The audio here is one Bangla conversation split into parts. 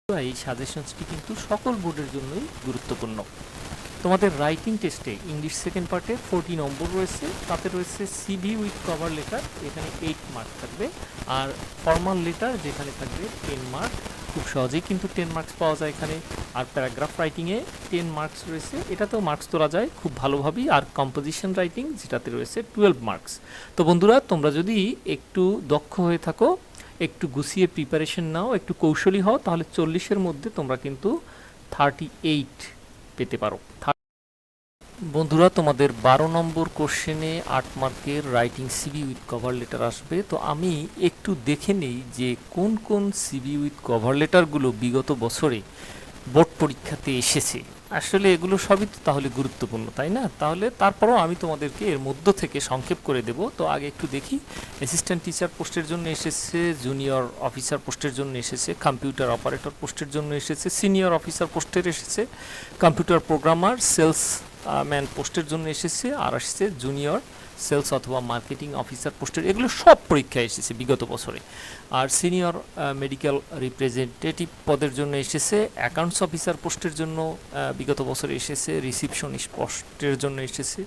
এই সাজেশনসটি কিন্তু সকল বোর্ডের জন্যই গুরুত্বপূর্ণ। তোমাদের রাইটিং টেস্টে ইংলিশ সেকেন্ড পার্টে 40 নম্বর রয়েছে, তাতে রয়েছে সিভি উইথ কভার লেটার, এখানে 8 মার্ক থাকবে, আর ফর্মাল লেটার যেখানে থাকবে 10 মার্ক। খুব সহজেই কিন্তু 10 মার্কস পাওয়া যায় এখানে। আর প্যারাগ্রাফ রাইটিংয়ে 10 মার্কস রয়েছে, এটাতেও মার্কস তোলা যায় খুব ভালোভাবেই। আর কম্পোজিশন রাইটিং যেটাতে রয়েছে 12 মার্কস। তো বন্ধুরা, তোমরা যদি একটু দক্ষ হয়ে থাকো, একটু গুছিয়ে প্রিপারেশন নাও, একটু কৌশলী হও, তাহলে 40-এর মধ্যে তোমরা কিন্তু 38 পেতে পারো। বন্ধুরা, তোমাদের 12 নম্বর কোশ্চেনে 8 মার্কের writing CV with cover letter আসবে। তো আমি একটু দেখে নেই যে কোন কোন সিভি উইথ কভার লেটারগুলো বিগত বছরে বোর্ড পরীক্ষাতে এসেছে। আসলে এগুলো সবই তো তাহলে গুরুত্বপূর্ণ, তাই না? তাহলে তারপরও আমি তোমাদেরকে এর মধ্য থেকে সংক্ষেপ করে দেব। তো আগে একটু দেখি। অ্যাসিস্ট্যান্ট টিচার পোস্টের জন্য এসেছে, জুনিয়র অফিসার পোস্টের জন্য এসেছে, কম্পিউটার অপারেটর পোস্টের জন্য এসেছে, সিনিয়র অফিসার পোস্টের এসেছে, কম্পিউটার প্রোগ্রামার, সেলস ম্যান পোস্টের জন্য এসেছে, আর আসছে জুনিয়র সেলস অথবা মার্কেটিং অফিসার পোস্টের। এগুলো সব পরীক্ষায় এসেছে বিগত বছরে। আর সিনিয়র মেডিকেল রিপ্রেজেন্টেটিভ পদের জন্য এসেছে, অ্যাকাউন্টস অফিসার পোস্টের জন্য বিগত বছরে এসেছে, রিসিপশনিস্ট পোস্টের জন্য এসেছে,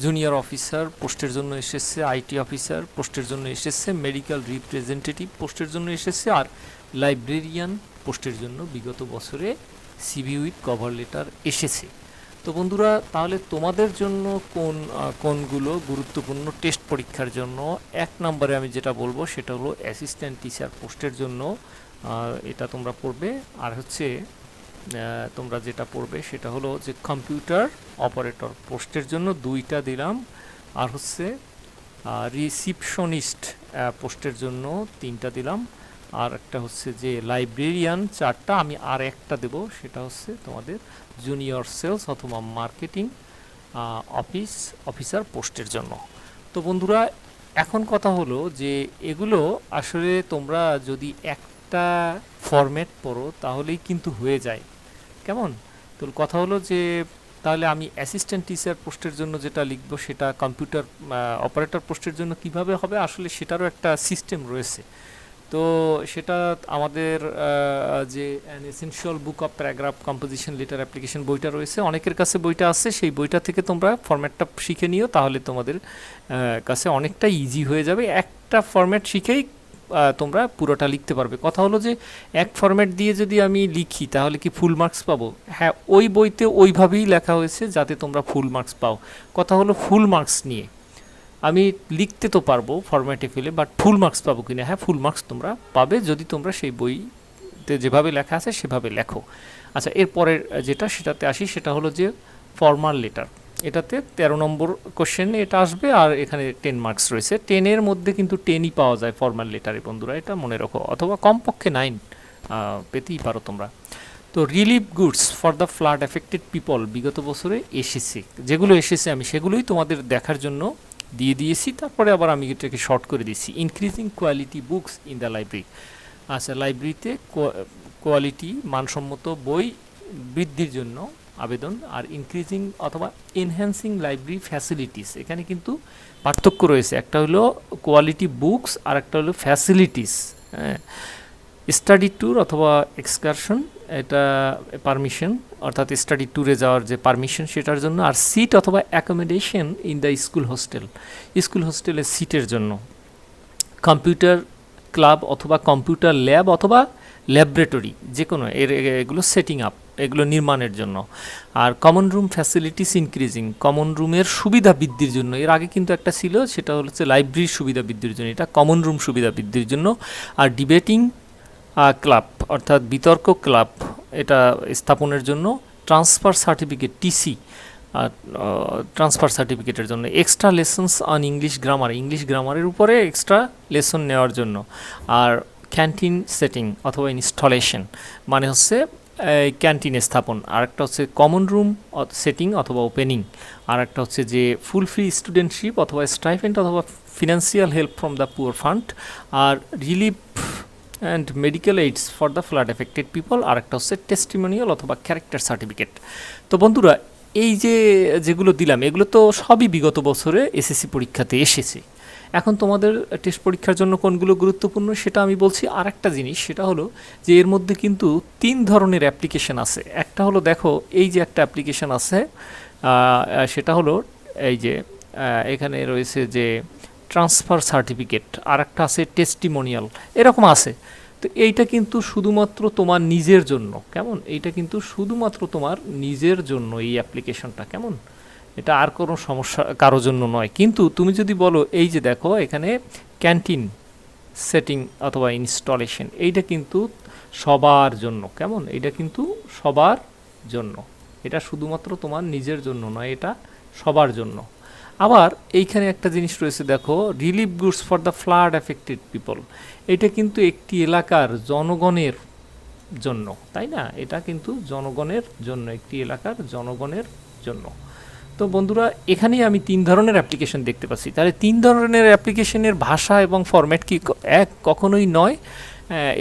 জুনিয়র অফিসার পোস্টের জন্য এসেছে, আইটি অফিসার পোস্টের জন্য এসেছে, মেডিকেল রিপ্রেজেন্টেটিভ পোস্টের জন্য এসেছে, আর লাইব্রেরিয়ান পোস্টের জন্য বিগত বছরে সিভি উইথ কভার লেটার এসেছে। তো বন্ধুরা, তাহলে তোমাদের জন্য কোনগুলো গুরুত্বপূর্ণ টেস্ট পরীক্ষার জন্য? 1 নম্বরে আমি যেটা বলবো সেটা হলো অ্যাসিস্ট্যান্ট টিচার পোস্টের জন্য, এটা তোমরা পড়বে। আর হচ্ছে তোমরা যেটা পড়বে সেটা হলো যে কম্পিউটার অপারেটর পোস্টের জন্য 2টা দিলাম, আর হচ্ছে রিসিপশনিস্ট পোস্টের জন্য 3টা দিলাম, আর একটা হচ্ছে যে লাইব্রেরিয়ান 4টা, আমি আর একটা দেব, সেটা হচ্ছে তোমাদের জুনিয়র সেলস অথবা মার্কেটিং অফিসার পোস্টের জন্য। তো বন্ধুরা, এখন কথা হলো যে এগুলো আসলে তোমরা যদি একটা ফরম্যাট পড়ো তাহলেই কিন্তু হয়ে যায়। কেমন? তো কথা হলো যে তাহলে আমি অ্যাসিস্ট্যান্ট টিচার পোস্টের জন্য যেটা লিখবো সেটা কম্পিউটার অপারেটর পোস্টের জন্য কিভাবে হবে, আসলে সেটারও একটা সিস্টেম রয়েছে। তো সেটা আমাদের যে an essential book of paragraph composition letter application বইটা রয়েছে, অনেকের কাছে বইটা আছে, সেই বইটা থেকে তোমরা ফরম্যাটটা শিখে নিও, তাহলে তোমাদের কাছে অনেকটা ইজি হয়ে যাবে। একটা ফরম্যাট শিখেই তোমরা পুরোটা লিখতে পারবে। কথা হলো যে এক ফরম্যাট দিয়ে যদি আমি লিখি তাহলে কি ফুল মার্কস পাবো? হ্যাঁ, ওই বইতে ওইভাবেই লেখা হয়েছে যাতে তোমরা ফুল মার্কস পাও। কথা হলো ফুল মার্কস নিয়ে আমি লিখতে তো পারবো ফরম্যাটে ফেলে, বাট ফুল মার্কস পাবো কিনা? হ্যাঁ, ফুল মার্কস তোমরা পাবে যদি তোমরা সেই বইতে যেভাবে লেখা আছে সেভাবে লেখো। আচ্ছা, এরপরের যেটা সেটাতে আসি, সেটা হলো যে ফর্মাল লেটার। এটাতে 13 নম্বর কোশ্চেন এটা আসবে, আর এখানে 10 মার্কস রয়েছে। 10-এর মধ্যে কিন্তু 10ই পাওয়া যায় ফর্মাল লেটারে, বন্ধুরা এটা মনে রাখো, অথবা কমপক্ষে 9 পেতেই পারো তোমরা। তো relief goods for the flood affected people বিগত বছরে এসেছে, যেগুলো এসেছে আমি সেগুলোই তোমাদের দেখার জন্য দিয়ে দিয়েছি। তারপরে আবার আমি এটাকে শর্ট করে দিয়েছি। Increasing quality books in the library. আচ্ছা, লাইব্রেরিতে কোয়ালিটি মানসম্মত বই বৃদ্ধির জন্য আবেদন। আর ইনক্রিজিং অথবা এনহ্যান্সিং লাইব্রেরি ফ্যাসিলিটিস, এখানে কিন্তু পার্থক্য রয়েছে, একটা হলো কোয়ালিটি বুকস আর একটা হলো ফ্যাসিলিটিস। হ্যাঁ, স্টাডি ট্যুর অথবা এক্সকারশন, এটা পারমিশন, অর্থাৎ স্টাডি ট্যুরে যাওয়ার যে পারমিশন সেটার জন্য। আর সিট অথবা accommodation in the school hostel, school হোস্টেলের সিটের জন্য। কম্পিউটার ক্লাব অথবা কম্পিউটার ল্যাব অথবা ল্যাবরেটরি, যে কোনো এগুলো সেটিং আপ, এগুলো নির্মাণের জন্য। আর common room facilities increasing, common রুমের সুবিধা বৃদ্ধির জন্য। এর আগে কিন্তু একটা ছিল, সেটা হচ্ছে লাইব্রেরির সুবিধা বৃদ্ধির জন্য, এটা কমন রুম সুবিধা বৃদ্ধির জন্য। আর ডিবেটিং ক্লাব অর্থাৎ বিতর্ক ক্লাব, এটা স্থাপনের জন্য। ট্রান্সফার সার্টিফিকেট টিসি, ট্রান্সফার সার্টিফিকেটের জন্য। Extra lessons on English grammar, English গ্রামারের উপরে এক্সট্রা লেসন নেওয়ার জন্য। আর ক্যান্টিন সেটিং অথবা ইনস্টলেশন, মানে হচ্ছে ক্যান্টিন স্থাপন। আর একটা হচ্ছে কমন রুম সেটিং অথবা ওপেনিং। আর একটা হচ্ছে যে ফুল ফ্রি স্টুডেন্টশিপ অথবা স্টাইপেন্ড অথবা financial help from the poor fund. আর relief and medical aids for the flood affected people. আর একটা হচ্ছে টেস্টিমোনিয়াল অথবা ক্যারেক্টার সার্টিফিকেট। তো বন্ধুরা, এই যে যেগুলো দিলাম এগুলো তো সবই বিগত বছরে এসএসসি পরীক্ষাতে এসেছে। এখন তোমাদের টেস্ট পরীক্ষার জন্য কোনগুলো গুরুত্বপূর্ণ সেটা আমি বলছি। আর একটা জিনিস সেটা হলো যে এর মধ্যে কিন্তু 3 ধরনের অ্যাপ্লিকেশন আছে। একটা হলো দেখো এই যে একটা অ্যাপ্লিকেশন আছে, সেটা হলো এই যে এখানে রয়েছে যে ট্রান্সফার সার্টিফিকেট, আর একটা আছে টেস্টিমোনিয়াল, এরকম আছে। তো এইটা কিন্তু শুধুমাত্র তোমার নিজের জন্য, কেমন? এইটা কিন্তু শুধুমাত্র তোমার নিজের জন্য এই অ্যাপ্লিকেশনটা, কেমন? এটা আর কোনো সমস্যা কারোর জন্য নয়। কিন্তু তুমি যদি বলো এই যে দেখো এখানে ক্যান্টিন সেটিং অথবা ইনস্টলেশন, এইটা কিন্তু সবার জন্য, কেমন? এটা কিন্তু সবার জন্য, এটা শুধুমাত্র তোমার নিজের জন্য নয়, এটা সবার জন্য। আবার এইখানে একটা জিনিস রয়েছে দেখো, relief goods for the flood affected people, এটা কিন্তু একটি এলাকার জনগণের জন্য, তাই না? এটা কিন্তু জনগণের জন্য, একটি এলাকার জনগণের জন্য। তো বন্ধুরা এখানেই আমি 3 ধরনের অ্যাপ্লিকেশন দেখতে পাচ্ছি। তাহলে 3 ধরনের অ্যাপ্লিকেশনের ভাষা এবং ফরম্যাট কি এক? কখনোই নয়।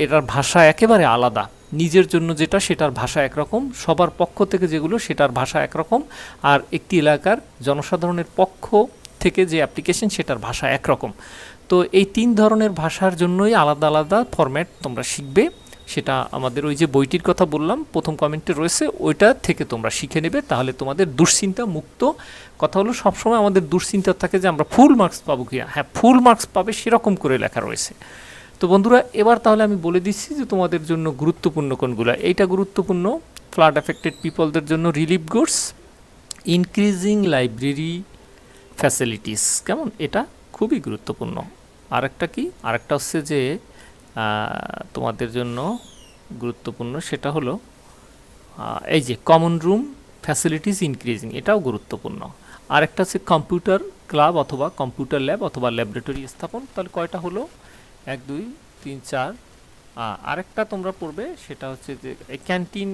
এটার ভাষা একেবারে আলাদা। নিজের জন্য যেটা সেটার ভাষা একরকম, সবার পক্ষ থেকে যেগুলো সেটার ভাষা একরকম, আর একটি এলাকার জনসাধারণের পক্ষ থেকে যে অ্যাপ্লিকেশন সেটার ভাষা একরকম। তো এই 3 ধরনের ভাষার জন্যই আলাদা আলাদা ফরম্যাট তোমরা শিখবে। সেটা আমাদের ওই যে বইটির কথা বললাম প্রথম কমেন্টে রয়েছে, ওইটা থেকে তোমরা শিখে নেবে, তাহলে তোমাদের দুশ্চিন্তা মুক্ত। কথা হলো সবসময় আমাদের দুশ্চিন্তা থাকে যে আমরা ফুল মার্কস পাবো কি, হ্যাঁ ফুল মার্কস পাবে সেরকম করে লেখা রয়েছে। তো বন্ধুরা এবার তাহলে আমি বলে দিচ্ছি যে তোমাদের জন্য গুরুত্বপূর্ণ কোনগুলো। এইটা গুরুত্বপূর্ণ ফ্লাড এফেক্টেড পিপলদের জন্য relief goods, increasing library facilities, কেমন? এটা খুবই গুরুত্বপূর্ণ। আরেকটা কি? আরেকটা হচ্ছে যে তোমাদের জন্য গুরুত্বপূর্ণ সেটা হলো এই যে কমন রুম ফ্যাসিলিটিস ইনক্রিজিং, এটাও গুরুত্বপূর্ণ। আরেকটা হচ্ছে কম্পিউটার ক্লাব অথবা কম্পিউটার ল্যাব অথবা ল্যাবরেটরি স্থাপন। তাহলে কয়টা হলো? 1 2 3 4। আরেকটা তোমরা পড়বে সেটা হচ্ছে যে ক্যান্টিন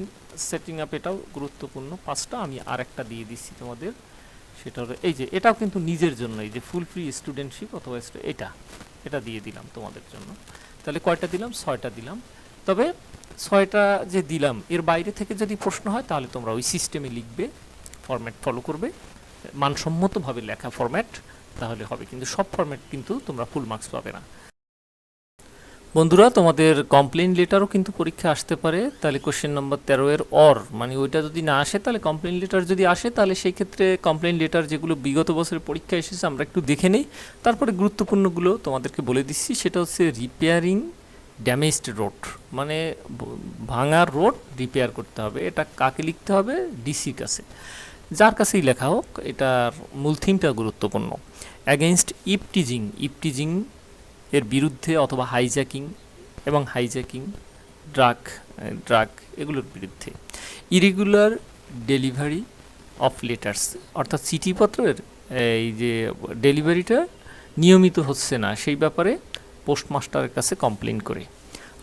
সেটিং আপ, এটাও গুরুত্বপূর্ণ। 5টা আমি আরেকটা দিয়ে দিচ্ছি তোমাদের, সেটা হলো এই যে এটাও কিন্তু নিজের জন্য, এই যে ফুল ফ্রি স্টুডেন্টশিপ অথবা এটা এটা দিয়ে দিলাম তোমাদের জন্য। তাহলে কয়টা দিলাম? 6টা দিলাম। তবে 6টা যে দিলাম এর বাইরে থেকে যদি প্রশ্ন হয় তাহলে তোমরা ওই সিস্টেমে লিখবে, ফরম্যাট ফলো করবে, মানসম্মতভাবে লেখা ফরম্যাট, তাহলে হবে। কিন্তু সব ফরম্যাট কিন্তু তোমরা ফুল মার্কস পাবে না। বন্ধুরা তোমাদের কমপ্লেইন লেটারও কিন্তু পরীক্ষা আসতে পারে। তাহলে কোশ্চেন নম্বর 13 এর অর মানে ওইটা যদি না আসে, তাহলে কমপ্লেইন লেটার যদি আসে তাহলে সেই ক্ষেত্রে কমপ্লেইন লেটার যেগুলো বিগত বছরের পরীক্ষা এসেছে আমরা একটু দেখে নেই, তারপরে গুরুত্বপূর্ণগুলো তোমাদেরকে বলে দিচ্ছি। সেটা হচ্ছে রিপেয়ারিং ড্যামেজড রোড, মানে ভাঙা রোড রিপেয়ার করতে হবে। এটা কাকে লিখতে হবে? ডিসির কাছে, যার কাছেই লেখা হোক, এটার মূল থিমটা গুরুত্বপূর্ণ। অ্যাগেনস্ট ইপটিজিং, ইপটিজিং এর বিরুদ্ধে, অথবা হাইজ্যাকিং এবং হাইজ্যাকিং, ড্রাগ এগুলোর বিরুদ্ধে। ইরেগুলার ডেলিভারি অফ লেটার্স, অর্থাৎ চিঠিপত্রের এই যে ডেলিভারিটা নিয়মিত হচ্ছে না সেই ব্যাপারে পোস্টমাস্টারের কাছে কমপ্লেন করে।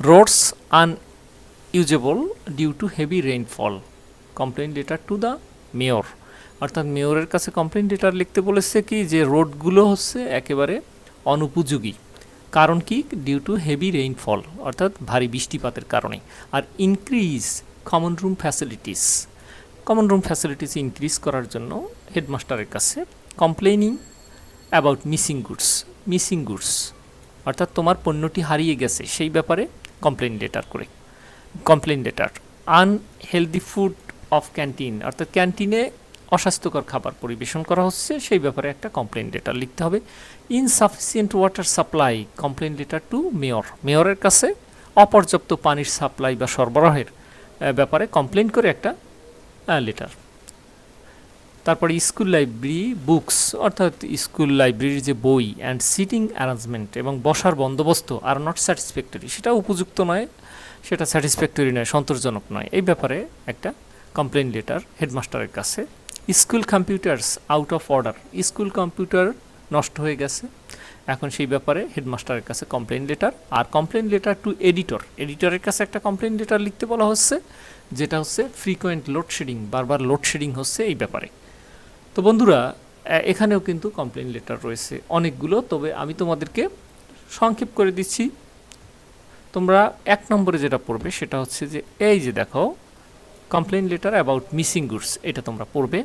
Roads unusable due to heavy rainfall, complain letter to the mayor, অর্থাৎ মেয়রের কাছে কমপ্লেন লেটার লিখতে বলেছে কি যে রোডগুলো হচ্ছে একেবারে অনুপযোগী। কারণ কি? ডিউ টু হেভি রেইনফল, অর্থাৎ ভারী বৃষ্টিপাতের কারণে। আর increase common room facilities, common room facilities increase করার জন্য হেডমাস্টারের কাছে complaining about missing goods, missing goods অর্থাৎ তোমার পণ্যটি হারিয়ে গেছে সেই ব্যাপারে কমপ্লেন লেটার করে, complain letter. Unhealthy food of canteen, অর্থাৎ ক্যান্টিনে অস্বাস্থ্যকর খাবার পরিবেশন করা হচ্ছে সেই ব্যাপারে একটা কমপ্লেন লেটার লিখতে হবে। Insufficient water supply, complain letter two mayor, মেয়রের কাছে অপর্যাপ্ত পানির সাপ্লাই বা সরবরাহের ব্যাপারে কমপ্লেন করে একটা লেটার। তারপরে স্কুল লাইব্রেরি বুকস, অর্থাৎ স্কুল লাইব্রেরির যে বই অ্যান্ড সিটিং অ্যারেঞ্জমেন্ট এবং বসার বন্দোবস্ত আর নট স্যাটিসফ্যাক্টরি, সেটা উপযুক্ত নয়, সেটা স্যাটিসফ্যাক্টরি নয়, সন্তোষজনক নয়, এই ব্যাপারে একটা কমপ্লেন লেটার হেডমাস্টারের কাছে। School computers out of order, school computer নষ্ট হয়ে গেছে, এখন সেই ব্যাপারে হেডমাস্টারের কাছে কমপ্লেন লেটার। আর কমপ্লেন লেটার টু এডিটর, এডিটরের কাছে একটা কমপ্লেন লেটার লিখতে বলা হচ্ছে, যেটা হচ্ছে ফ্রিকোয়েন্ট লোডশেডিং, বারবার লোডশেডিং হচ্ছে এই ব্যাপারে। তো বন্ধুরা এখানেও কিন্তু কমপ্লেন লেটার রয়েছে অনেকগুলো, তবে আমি তোমাদেরকে সংক্ষেপ করে দিচ্ছি। তোমরা 1 নম্বরে যেটা পড়বে সেটা হচ্ছে যে এই যে দেখো complain letter about missing goods, এটা তোমরা পড়বে।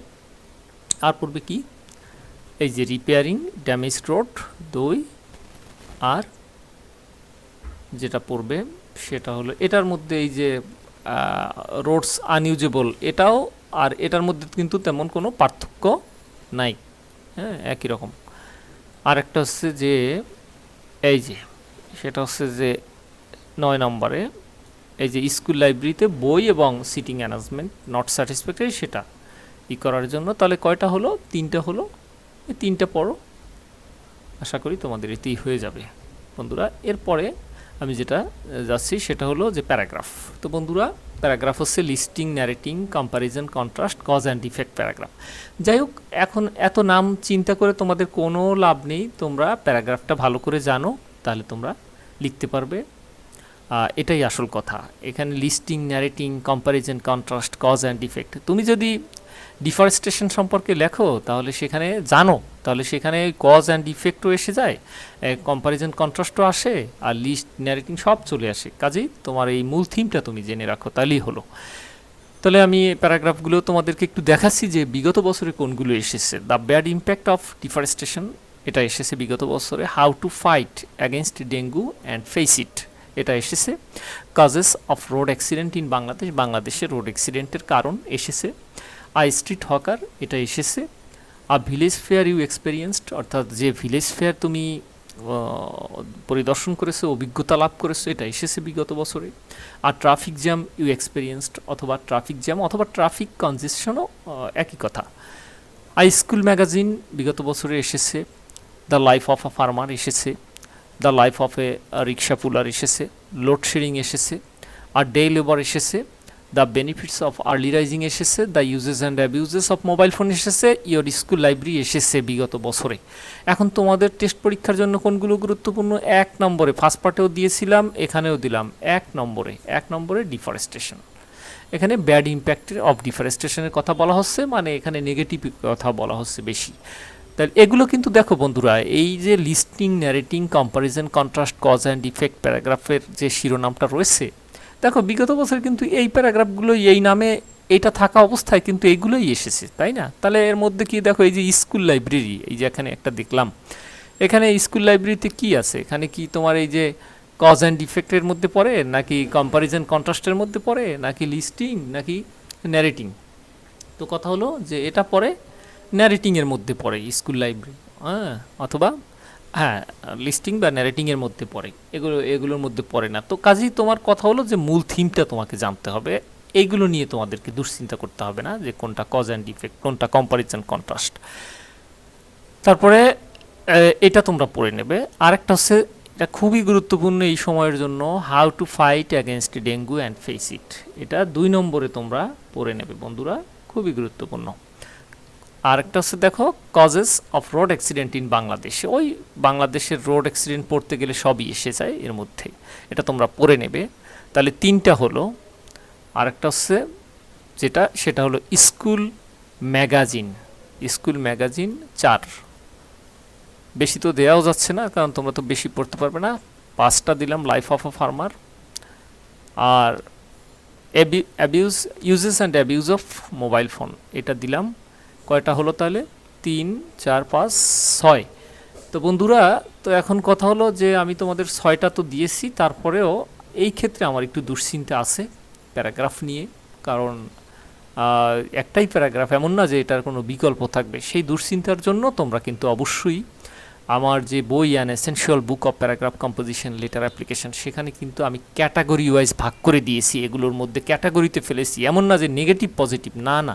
আর পড়বে কি? এই যে রিপেয়ারিং ড্যামেজ রোড 2, আর যেটা পড়বে সেটা হলো এটার মধ্যে এই যে রোডস আনইউজেবল, এটাও আর এটার মধ্যে কিন্তু তেমন কোনো পার্থক্য নাই, হ্যাঁ একই রকম। আর একটা হচ্ছে যে এই যে সেটা হচ্ছে যে 9 নম্বরে এই যে স্কুল লাইব্রেরিতে বই এবং সিটিং অ্যারেঞ্জমেন্ট নট স্যাটিসফ্যাক্টরি, সেটা করার জন্য তাহলে কয়টা হলো? 3টা হলো। এই 3টা পড়ো, আশা করি তোমাদের এতেই হয়ে যাবে বন্ধুরা। এরপরে আমি যেটা যাচ্ছি সেটা হলো যে প্যারাগ্রাফ। তো বন্ধুরা প্যারাগ্রাফ হচ্ছে listing, narrating, comparison, contrast, cause and effect paragraph. যাই হোক, এখন এত নাম চিন্তা করে তোমাদের কোনো লাভ নেই, তোমরা প্যারাগ্রাফটা ভালো করে জানো, তাহলে তোমরা লিখতে পারবে। এটাই আসল কথা। এখানে listing, narrating, comparison, contrast, cause and effect, তুমি যদি ডিফরেস্টেশন সম্পর্কে লেখো তাহলে সেখানে জানো, তাহলে সেখানে কজ অ্যান্ড ইফেক্টও এসে যায়, কম্প্যারিজন কন্ট্রাস্টও আসে, আর লিস্ট, ন্যারেটিং সব চলে আসে। কাজেই তোমার এই মূল থিমটা তুমি জেনে রাখো, তাহলেই হলো। তাহলে আমি প্যারাগ্রাফগুলো তোমাদেরকে একটু দেখাচ্ছি যে বিগত বছরে কোনগুলো এসেছে। The bad impact of deforestation, এটা এসেছে বিগত বছরে। How to fight against dengue and face it, এটা এসেছে। Causes of road accident in Bangladesh, বাংলাদেশে রোড অ্যাক্সিডেন্টের কারণ এসেছে। আই স্ট্রিট হকার, এটা এসেছে। A village fair you experienced, অর্থাৎ যে ভিলেজ ফেয়ার তুমি পরিদর্শন করেছো, অভিজ্ঞতা লাভ করেছো, এটা এসেছে বিগত বছরে। আর ট্রাফিক জ্যাম ইউ এক্সপেরিয়েন্সড, অথবা ট্রাফিক জ্যাম অথবা ট্রাফিক কনজেশনও একই কথা। আই স্কুল ম্যাগাজিন বিগত বছরে এসেছে। The life of a farmer এসেছে। The life of a rickshaw puller এসেছে। লোডশেডিং এসেছে। আর ডে লেবার এসেছে। The benefits of early rising এসেছে। The uses and abuses of mobile phone এসেছে। ইয়োর স্কুল লাইব্রেরি এসেছে বিগত বছরে। এখন তোমাদের টেস্ট পরীক্ষার জন্য কোনগুলো গুরুত্বপূর্ণ? 1 নম্বরে, ফার্স্ট পার্টেও দিয়েছিলাম, এখানেও দিলাম, 1 নম্বরে ডিফরেস্টেশন। এখানে ব্যাড ইম্প্যাক্টের অফ ডিফরেস্টেশনের কথা বলা হচ্ছে, মানে এখানে নেগেটিভ কথা বলা হচ্ছে বেশি। তাহলে এগুলো কিন্তু দেখো বন্ধুরা, এই যে listing, narrating, comparison, contrast, cause and effect প্যারাগ্রাফের যে শিরোনামটা রয়েছে, দেখো বিগত বছর কিন্তু এই প্যারাগ্রাফগুলো এই নামে এইটা থাকা অবস্থায় কিন্তু এইগুলোই এসেছে, তাই না? তাহলে এর মধ্যে কি দেখো, এই যে স্কুল লাইব্রেরি, এই যে এখানে একটা দেখলাম, এখানে স্কুল লাইব্রেরিতে কি আছে? এখানে কি তোমার এই যে কজ অ্যান্ড ইফেক্টের মধ্যে পড়ে, নাকি কম্প্যারিজন কন্ট্রাস্টের মধ্যে পড়ে, নাকি লিস্টিং, নাকি ন্যারেটিং? তো কথা হলো যে এটা পড়ে ন্যারেটিংয়ের মধ্যে পড়ে স্কুল লাইব্রেরি, হ্যাঁ, অথবা হ্যাঁ লিস্টিং বা ন্যারেটিংয়ের মধ্যে পড়ে, এগুলোর মধ্যে পড়ে না। তো কাজেই তোমার কথা হলো যে মূল থিমটা তোমাকে জানতে হবে, এইগুলো নিয়ে তোমাদেরকে দুশ্চিন্তা করতে হবে না যে কোনটা কজ অ্যান্ড ইফেক্ট, কোনটা কম্প্যারিজন কন্ট্রাস্ট। তারপরে এটা তোমরা পড়ে নেবে। আরেকটা হচ্ছে, এটা খুবই গুরুত্বপূর্ণ এই সময়ের জন্য, how to fight against dengue and face it, এটা 2 নম্বরে তোমরা পড়ে নেবে বন্ধুরা, খুবই গুরুত্বপূর্ণ। আরেকটা হচ্ছে দেখো, causes of road accident in Bangladesh, ওই বাংলাদেশের রোড অ্যাক্সিডেন্ট পড়তে গেলে সবই এসে যায় এর মধ্যে, এটা তোমরা পড়ে নেবে। তাহলে 3টা হলো। আরেকটা হচ্ছে যেটা, সেটা হলো স্কুল ম্যাগাজিন, স্কুল ম্যাগাজিন 4, বেশি তো দেওয়াও যাচ্ছে না কারণ তোমরা তো বেশি পড়তে পারবে না। 5টা দিলাম, লাইফ অফ আ ফার্মার। আর uses and abuse of mobile phone, এটা দিলাম। কয়টা হলো তাহলে? 3, 4, 5, 6। তো বন্ধুরা, তো এখন কথা হলো যে আমি তোমাদের 6টা তো দিয়েছি, তারপরেও এই ক্ষেত্রে আমার একটু দুশ্চিন্তা আছে প্যারাগ্রাফ নিয়ে, কারণ একটাই প্যারাগ্রাফ, এমন না যে এটার কোনো বিকল্প থাকবে। সেই দুশ্চিন্তার জন্য তোমরা কিন্তু অবশ্যই আমার যে বই an essential book of paragraph composition letter application, সেখানে কিন্তু আমি ক্যাটাগরি ওয়াইজ ভাগ করে দিয়েছি, এগুলোর মধ্যে ক্যাটাগরিতে ফেলেছি। এমন না যে নেগেটিভ পজিটিভ, না না,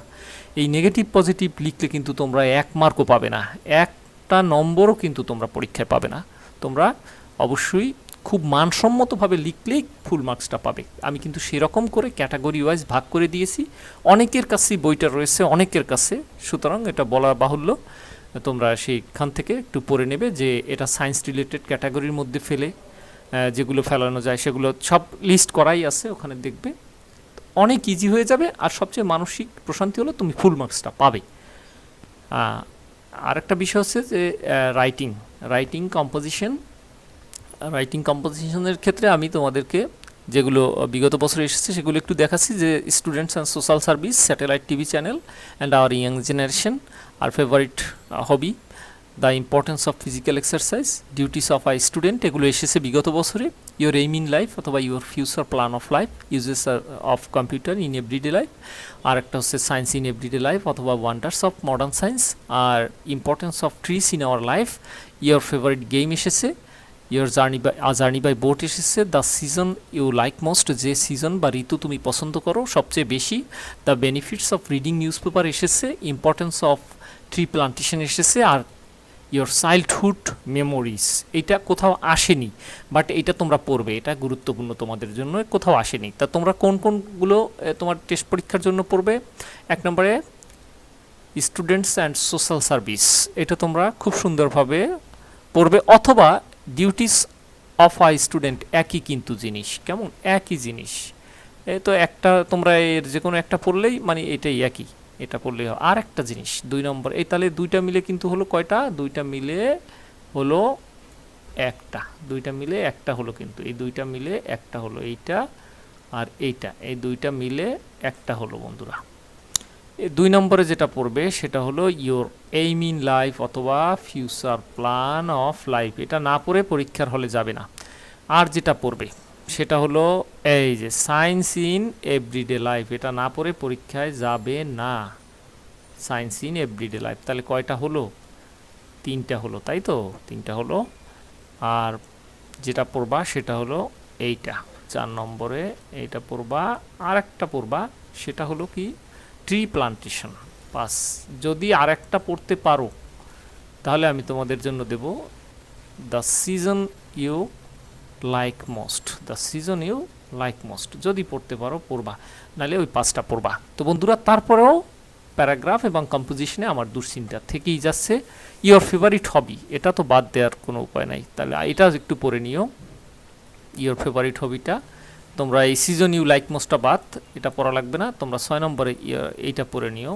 এই নেগেটিভ পজিটিভ লিখলে কিন্তু তোমরা 1 মার্কও পাবে না, 1টা নম্বরও কিন্তু তোমরা পরীক্ষায় পাবে না। তোমরা অবশ্যই খুব মানসম্মতভাবে লিখলেই ফুল মার্কসটা পাবে। আমি কিন্তু সেরকম করে ক্যাটাগরি ওয়াইজ ভাগ করে দিয়েছি। অনেকের কাছেই বইটা রয়েছে, অনেকের কাছে, সুতরাং এটা বলা বাহুল্য, তোমরা সেইখান থেকে একটু পড়ে নেবে যে এটা সায়েন্স রিলেটেড ক্যাটাগরির মধ্যে ফেলে যেগুলো ফেলানো যায় সেগুলো সব লিস্ট করাই আছে, ওখানে দেখবে অনেক ইজি হয়ে যাবে। আর সবচেয়ে মানসিক প্রশান্তি হলো তুমি ফুল মার্কসটা পাবে। আরেকটা বিষয় হচ্ছে যে রাইটিং কম্পোজিশনের ক্ষেত্রে আমি তোমাদেরকে যেগুলো বিগত বছরে এসেছে সেগুলো একটু দেখাচ্ছি, যে students and social service, satellite TV channel and our young generation, আর favourite hobby, the importance of physical exercise, duties of a student, এগুলো এসেছে বিগত বছরে। ইউর এইম ইন লাইফ অথবা your future plan of life, uses of computer in everyday life, আর একটা হচ্ছে সায়েন্স ইন এভরিডে লাইফ অথবা ওয়ান্ডার্স অফ মডার্ন সায়েন্স, আর importance of trees in our life, your favourite game এসেছে, ইউর জার্নি বাই বোট এসেছে, the season you like most, যে সিজন বা ঋতু তুমি পছন্দ করো সবচেয়ে বেশি, the benefits of reading newspaper এসেছে, ইম্পর্টেন্স অফ ট্রি প্লান্টেশন এসেছে, আর ইয়োর চাইল্ডহুড মেমোরিজ এটা কোথাও আসেনি, বাট এটা তোমরা পড়বে, এটা গুরুত্বপূর্ণ তোমাদের জন্য, কোথাও আসেনি। তা তোমরা কোন কোনগুলো তোমার টেস্ট পরীক্ষার জন্য পড়বে? এক নম্বরে স্টুডেন্টস অ্যান্ড সোশ্যাল সার্ভিস, এটা তোমরা খুব সুন্দরভাবে পড়বে, অথবা ডিউটিস অফ আ স্টুডেন্ট, একই কিন্তু জিনিস, কেমন একই জিনিস, এই তো একটা তোমরা এর যে কোনো একটা পড়লেই মানে এটাই একই, এটা পড়লেই হয়। আর একটা জিনিস 2 নম্বর, এই তাহলে দুইটা মিলে কিন্তু হলো কয়টা? দুইটা মিলে হলো একটা, দুইটা মিলে একটা হলো, কিন্তু এই দুইটা মিলে একটা হলো, এইটা আর এইটা, এই দুইটা মিলে একটা হলো বন্ধুরা। এই 2 নম্বরে যেটা পড়বে সেটা হলো ইওর এইম ইন লাইফ অথবা ফিউচার প্ল্যান অফ লাইফ, এটা না পড়ে পরীক্ষার হলে যাবে না। আর যেটা পড়বে সেটা হলো এই যে সায়েন্স ইন এভরিডে লাইফ, এটা না পড়ে পরীক্ষায় যাবে না, সায়েন্স ইন এভরিডে লাইফ। তাহলে কয়টা হলো? 3টা হলো, তাই তো 3টা হলো। আর যেটা পড়বা সেটা হলো এইটা 4 নম্বরে, এইটা পড়বা। আর একটা পড়বা, সেটা হলো কি ট্রি প্লান্টেশন। পাস, যদি আর একটা পড়তে পারো তাহলে আমি তোমাদের জন্য দেব the season you like most, the season you like most, যদি পড়তে পারো পড়বা, নাহলে ওই 5টা পড়বা। তো বন্ধুরা, তারপরেও প্যারাগ্রাফ এবং কম্পোজিশনে আমার দুশ্চিন্তা থেকেই যাচ্ছে। ইওর ফেভারিট হবি, এটা তো বাদ দেওয়ার কোনো উপায় নাই, তাহলে এটা একটু পড়ে নিও। ইওর ফেভারিট হবিটা তোমরা এই সিজন ইউ লাইক মোস্টটা বাদ, এটা পড়া লাগবে না, তোমরা 6 নম্বরে এইটা পড়ে নিও।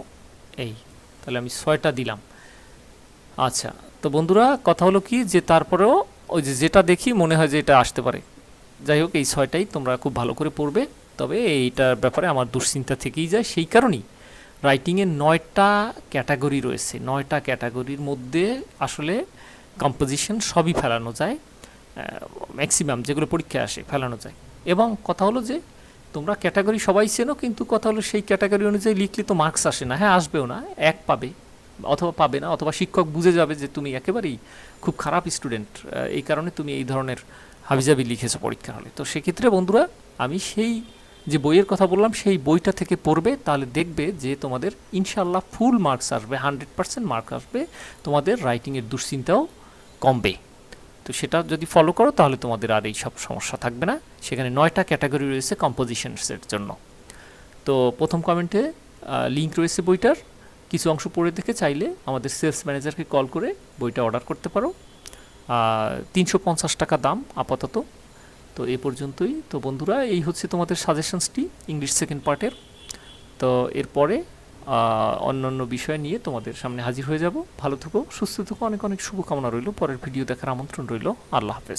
এই তাহলে আমি 6টা দিলাম। আচ্ছা, তো বন্ধুরা কথা হলো কি যে তারপরেও ওই যে যেটা দেখি মনে হয় যে এটা আসতে পারে, যাই হোক এই 6টাই তোমরা খুব ভালো করে পড়বে। তবে এইটার ব্যাপারে আমার দুশ্চিন্তা থেকেই যায়, সেই কারণেই রাইটিংয়ের 9টা ক্যাটাগরি রয়েছে, 9টা ক্যাটাগরির মধ্যে আসলে কম্পোজিশন সবই ফেলানো যায়, ম্যাক্সিমাম যেগুলো পরীক্ষায় আসে ফেলানো যায়। এবং কথা হলো যে তোমরা ক্যাটাগরি সবাই চেনো, কিন্তু কথা হলো সেই ক্যাটাগরি অনুযায়ী লিখলে তো মার্কস আসে না, হ্যাঁ আসবেও না, 1 পাবে অথবা পাবে না, অথবা শিক্ষক বুঝে যাবে যে তুমি একেবারেই খুব খারাপ স্টুডেন্ট, এই কারণে তুমি এই ধরনের হাবিজাবি লিখেছো পরীক্ষা হলে। তো সেক্ষেত্রে বন্ধুরা আমি সেই যে বইয়ের কথা বললাম সেই বইটা থেকে পড়বে, তাহলে দেখবে যে তোমাদের ইনশাল্লাহ ফুল মার্কস আসবে, 100% মার্ক আসবে, তোমাদের রাইটিংয়ের দুশ্চিন্তাও কমবে। তো সেটা যদি ফলো করো তাহলে তোমাদের আর এই সব সমস্যা থাকবে না। সেখানে 9টা ক্যাটাগরি রয়েছে কম্পোজিশনসের জন্য। তো প্রথম কমেন্টে লিঙ্ক রয়েছে বইটার, কিছু অংশ পড়ে দেখে চাইলে আমাদের সেলস ম্যানেজারকে কল করে বইটা অর্ডার করতে পারো। 350 টাকা দাম আপাতত। তো এ পর্যন্তই। তো বন্ধুরা, এই হচ্ছে তোমাদের সাজেশনসটি ইংলিশ সেকেন্ড পার্টের। তো এরপরে অন্য অন্য বিষয় নিয়ে তোমাদের সামনে হাজির হয়ে যাব। ভালো থেকো, সুস্থ থেকো, অনেক অনেক শুভকামনা রইল, পরের ভিডিও দেখার আমন্ত্রণ রইল। আল্লাহ হাফেজ।